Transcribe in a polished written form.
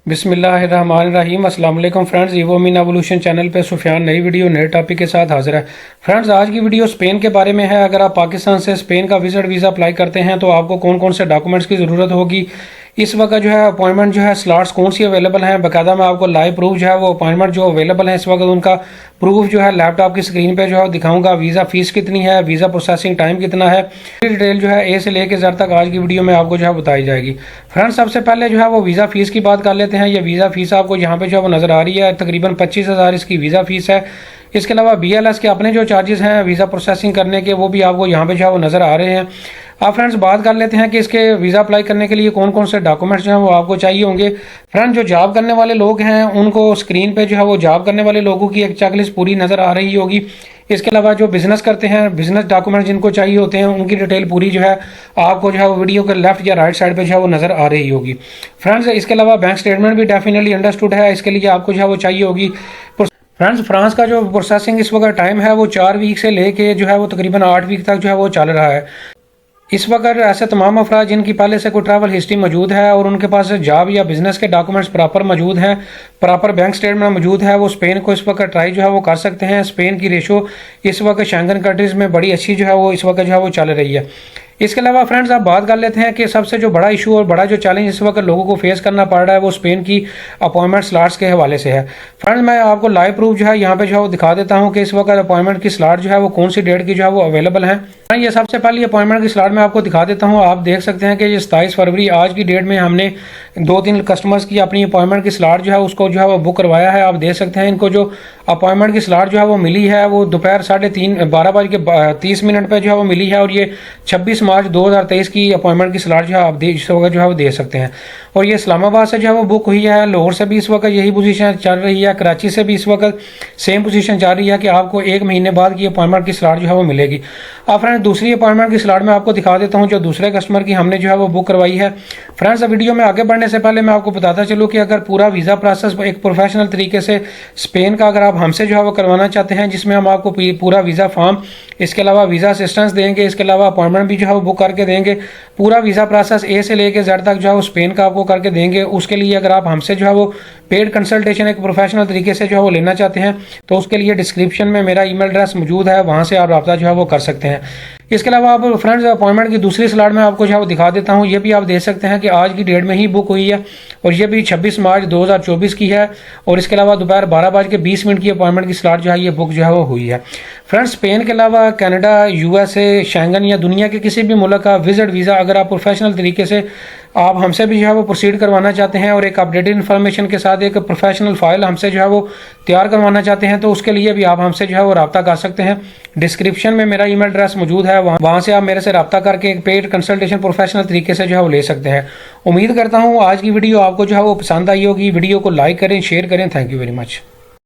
बिस्मिल्लाहिर्रहमानिर्रहीम। अस्सलाम वालेकुम friends, evo mean evolution channel पे सुफियान नई वीडियो नए टॉपिक के साथ हाजिर है। फ्रेंड्स, आज की वीडियो स्पेन के बारे में है। अगर आप पाकिस्तान से स्पेन का विजिट वीज़ा अप्लाई करते हैं तो आपको कौन कौन से डॉक्यूमेंट्स की ज़रूरत होगी, इस वक्त जो है अपॉइंटमेंट जो है स्लॉट्स कौन सी अवेलेबल हैं, बाकायदा मैं आपको लाइव प्रूफ जो है वो अपॉइंटमेंट जो अवेलेबल है इस वक्त उनका प्रूफ जो है लैपटॉप की स्क्रीन पे जो है दिखाऊंगा। वीज़ा फीस कितनी है, वीज़ा प्रोसेसिंग टाइम कितना है, डिटेल जो है ए से लेकर जेड तक आज की वीडियो में आपको जो है बताई जाएगी। फ्रेंड्स, सबसे पहले जो है वो वीज़ा फीस की बात कर लेते हैं। ये वीज़ा फीस आपको यहाँ पे जो है वो नज़र आ रही है, तकरीबन 25,000 इसकी वीज़ा फीस है। इसके अलावा BLS के अपने जो चार्जेस हैं वीज़ा प्रोसेसिंग करने के, वो भी आपको यहाँ पे जो है वो नज़र आ रहे हैं। अब फ्रेंड्स बात कर लेते हैं कि इसके वीज़ा अप्लाई करने के लिए कौन कौन से डॉक्यूमेंट्स जो हैं वो आपको चाहिए होंगे। फ्रेंड्स, जो जॉब करने वाले लोग हैं उनको स्क्रीन पे जो है वो जॉब करने वाले लोगों की एक चेकलिस्ट पूरी नज़र आ रही होगी। इसके अलावा जो बिजनेस करते हैं, बिजनेस डॉक्यूमेंट जिनको चाहिए होते हैं, उनकी डिटेल पूरी जो है आपको जो है वो वीडियो के लेफ्ट या राइट साइड पे जो है वो नज़र आ रही होगी। फ्रेंड्स, इसके अलावा बैंक स्टेटमेंट भी डेफिनेटली अंडरस्टूड है, इसके लिए आपको जो है वो चाहिए होगी। फ्रेंड्स, फ्रांस का जो प्रोसेसिंग इस वक्त टाइम है वो 4 वीक से लेके जो है वो तकरीबन 8 वीक तक जो है वो चल रहा है। इस वक्त ऐसे तमाम अफराद जिनकी पहले से कोई ट्रैवल हिस्ट्री मौजूद है और उनके पास जॉब या बिजनेस के डॉक्यूमेंट्स प्रॉपर मौजूद हैं, प्रॉपर बैंक स्टेटमेंट मौजूद है, वो स्पेन को इस वक्त ट्राई जो है वो कर सकते हैं। स्पेन की रेशो इस वक्त शेंगन कंट्रीज में बड़ी अच्छी जो है वो इस वक्त जो है वो चल रही है। इसके अलावा फ्रेंड्स आप बात कर लेते हैं कि सबसे जो बड़ा इशू और बड़ा जो चैलेंज इस वक्त लोगों को फेस करना पड़ रहा है वो स्पेन की अपॉइंटमेंट स्लॉट्स के हवाले से है। फ्रेंड्स, मैं आपको लाइव प्रूफ जो है यहाँ पे जो है वो दिखा देता हूँ कि इस वक्त अपॉइंटमेंट की स्लॉट जो है वो कौन सी डेट की जो है वो अवेलेबल है। ये सबसे पहले अपॉइंटमेंट की स्लॉट मैं आपको दिखा देता हूँ। आप देख सकते हैं कि ये 27 फरवरी आज की डेट में हमने 2-3 कस्टमर्स की अपनी अपॉइंटमेंट की स्लॉट जो है उसको जो है वो बुक करवाया है। आप देख सकते हैं इनको जो अपॉइंटमेंट की स्लॉट जो है वो मिली है वो दोपहर 12:30 पे जो है वो मिली है और ये 26 मार्च 2023 की अपॉइंटमेंट की स्लॉट जो है आप इस वक्त जो है वो दे सकते हैं। और ये इस्लामाबाद से जो है वो बुक हुई है, लाहौर से भी इस वक्त यही पोजीशन चल रही है, कराची से भी इस वक्त सेम पोजीशन चल रही है कि आपको 1 महीने बाद की अपॉइंटमेंट की स्लॉट जो है वो मिलेगी। अब फ्रेंड्स, दूसरी अपॉइंटमेंट की स्लॉट मैं आपको दिखा देता हूँ जो दूसरे कस्टमर की हमने जो है वो बुक करवाई है। फ्रेंड्स, वीडियो में आगे बढ़ने से पहले मैं आपको बताता चलूँ कि अगर पूरा वीज़ा प्रोसेस एक प्रोफेशनल तरीके से स्पेन का अगर आप हमसे जो है वो करवाना चाहते हैं, जिसमें हम आपको पूरा वीज़ा फॉर्म, इसके अलावा वीज़ा असिस्टेंस देंगे, इसके अलावा अपॉइंटमेंट भी जो है वो बुक करके देंगे, पूरा वीज़ा प्रोसेस ए से लेकर जेड तक जो है वो स्पेन का आपको करके देंगे। उसके लिए अगर आप हमसे जो है वो पेड कंसल्टेशन एक प्रोफेशनल तरीके से जो है वो लेना चाहते हैं तो उसके लिए डिस्क्रिप्शन में मेरा ईमेल एड्रेस मौजूद है, वहाँ से आप रब्ता जो है वो कर सकते हैं। इसके अलावा आप फ्रेंड्स अपॉइंटमेंट की दूसरी स्लॉट में आपको जो है वो दिखा देता हूँ। ये भी आप देख सकते हैं कि आज की डेट में ही बुक हुई है और ये भी 26 मार्च 2024 की है। और इसके अलावा दोपहर 12:20 की अपॉइंटमेंट की स्लॉट जो है ये बुक जो है वो हुई है। फ्रेंड्स, स्पेन के अलावा कनाडा, USA, शेंगन या दुनिया के किसी भी मुल्क का विजिट वीज़ा अगर आप प्रोफेशनल तरीके से आप हमसे भी जो है वो प्रोसीड करवाना चाहते हैं और एक अपडेटेड इन्फॉर्मेशन के साथ एक प्रोफेशनल फाइल हमसे जो है वो तैयार करवाना चाहते हैं तो उसके लिए भी आप हमसे जो है वो रब्ता कर सकते हैं। डिस्क्रिप्शन में मेरा ईमेल एड्रेस मौजूद है, वहाँ से आप मेरे से रब्ता करके एक पेड कंसल्टेशन प्रोफेशनल तरीके से जो है वो ले सकते हैं। उम्मीद करता हूँ आज की वीडियो आपको जो है वो पसंद आई होगी। वीडियो को लाइक करें, शेयर करें। Thank you very much.